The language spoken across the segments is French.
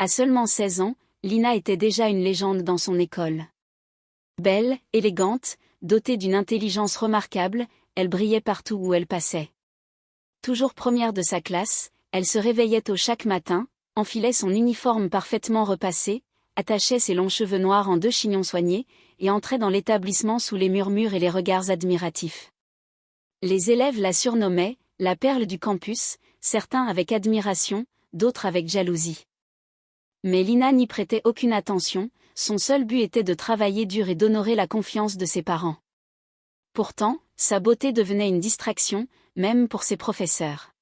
À seulement 16 ans, Lina était déjà une légende dans son école. Belle, élégante, dotée d'une intelligence remarquable, elle brillait partout où elle passait. Toujours première de sa classe, elle se réveillait tôt chaque matin, enfilait son uniforme parfaitement repassé, attachait ses longs cheveux noirs en 2 chignons soignés, et entrait dans l'établissement sous les murmures et les regards admiratifs. Les élèves la surnommaient « la perle du campus », certains avec admiration, d'autres avec jalousie. Mais Lina n'y prêtait aucune attention, son seul but était de travailler dur et d'honorer la confiance de ses parents. Pourtant, sa beauté devenait une distraction, même pour ses professeurs.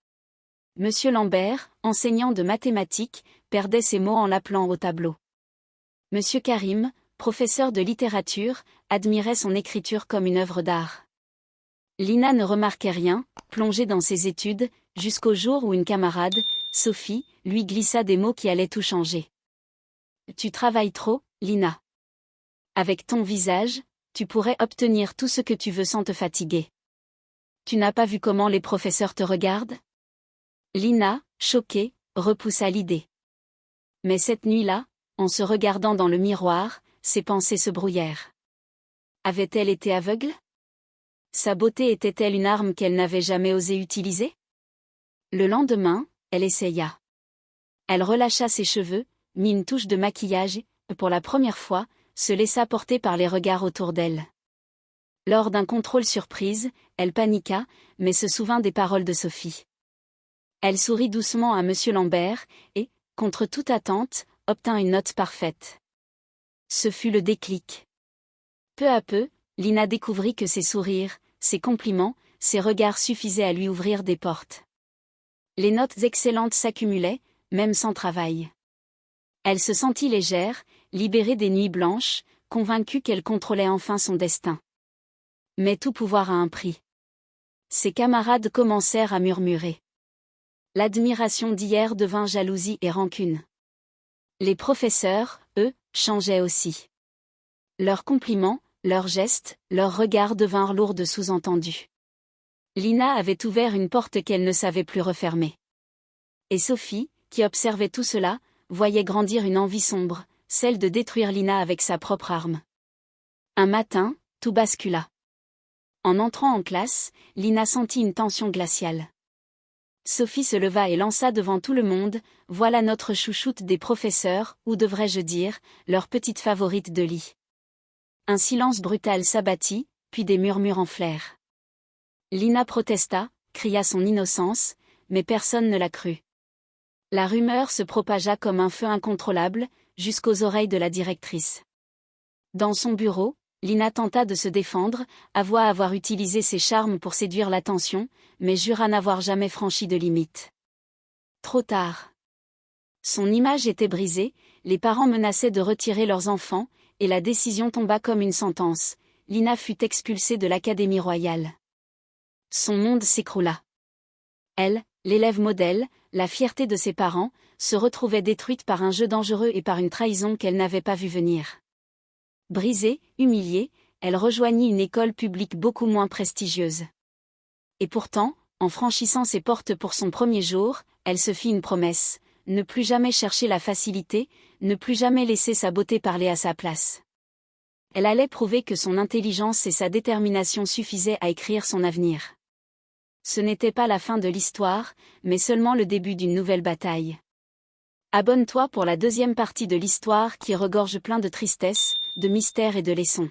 Monsieur Lambert, enseignant de mathématiques, perdait ses mots en l'appelant au tableau. Monsieur Karim, professeur de littérature, admirait son écriture comme une œuvre d'art. Lina ne remarquait rien, plongée dans ses études, jusqu'au jour où une camarade, Sophie, lui glissa des mots qui allaient tout changer. « Tu travailles trop, Lina. Avec ton visage, tu pourrais obtenir tout ce que tu veux sans te fatiguer. Tu n'as pas vu comment les professeurs te regardent ?» Lina, choquée, repoussa l'idée. Mais cette nuit-là, en se regardant dans le miroir, ses pensées se brouillèrent. Avait-elle été aveugle? Sa beauté était-elle une arme qu'elle n'avait jamais osé utiliser? Le lendemain, elle essaya. Elle relâcha ses cheveux, mit une touche de maquillage et, pour la première fois, se laissa porter par les regards autour d'elle. Lors d'un contrôle surprise, elle paniqua, mais se souvint des paroles de Sophie. Elle sourit doucement à Monsieur Lambert, et, contre toute attente, obtint une note parfaite. Ce fut le déclic. Peu à peu, Lina découvrit que ses sourires, ses compliments, ses regards suffisaient à lui ouvrir des portes. Les notes excellentes s'accumulaient, même sans travail. Elle se sentit légère, libérée des nuits blanches, convaincue qu'elle contrôlait enfin son destin. Mais tout pouvoir a un prix. Ses camarades commencèrent à murmurer. L'admiration d'hier devint jalousie et rancune. Les professeurs, eux, changeaient aussi. Leurs compliments, leurs gestes, leurs regards devinrent lourds de sous-entendus. Lina avait ouvert une porte qu'elle ne savait plus refermer. Et Sophie, qui observait tout cela, voyait grandir une envie sombre, celle de détruire Lina avec sa propre arme. Un matin, tout bascula. En entrant en classe, Lina sentit une tension glaciale. Sophie se leva et lança devant tout le monde, « Voilà notre chouchoute des professeurs, ou devrais-je dire, leur petite favorite de lit. » Un silence brutal s'abattit, puis des murmures enflèrent. Lina protesta, cria son innocence, mais personne ne la crut. La rumeur se propagea comme un feu incontrôlable, jusqu'aux oreilles de la directrice. Dans son bureau, Lina tenta de se défendre, avoua avoir utilisé ses charmes pour séduire l'attention, mais jura n'avoir jamais franchi de limite. Trop tard. Son image était brisée, les parents menaçaient de retirer leurs enfants, et la décision tomba comme une sentence. Lina fut expulsée de l'Académie royale. Son monde s'écroula. Elle, l'élève modèle, la fierté de ses parents, se retrouvait détruite par un jeu dangereux et par une trahison qu'elle n'avait pas vue venir. Brisée, humiliée, elle rejoignit une école publique beaucoup moins prestigieuse. Et pourtant, en franchissant ses portes pour son premier jour, elle se fit une promesse, ne plus jamais chercher la facilité, ne plus jamais laisser sa beauté parler à sa place. Elle allait prouver que son intelligence et sa détermination suffisaient à écrire son avenir. Ce n'était pas la fin de l'histoire, mais seulement le début d'une nouvelle bataille. Abonne-toi pour la deuxième partie de l'histoire qui regorge plein de tristesse, de mystère et de leçons.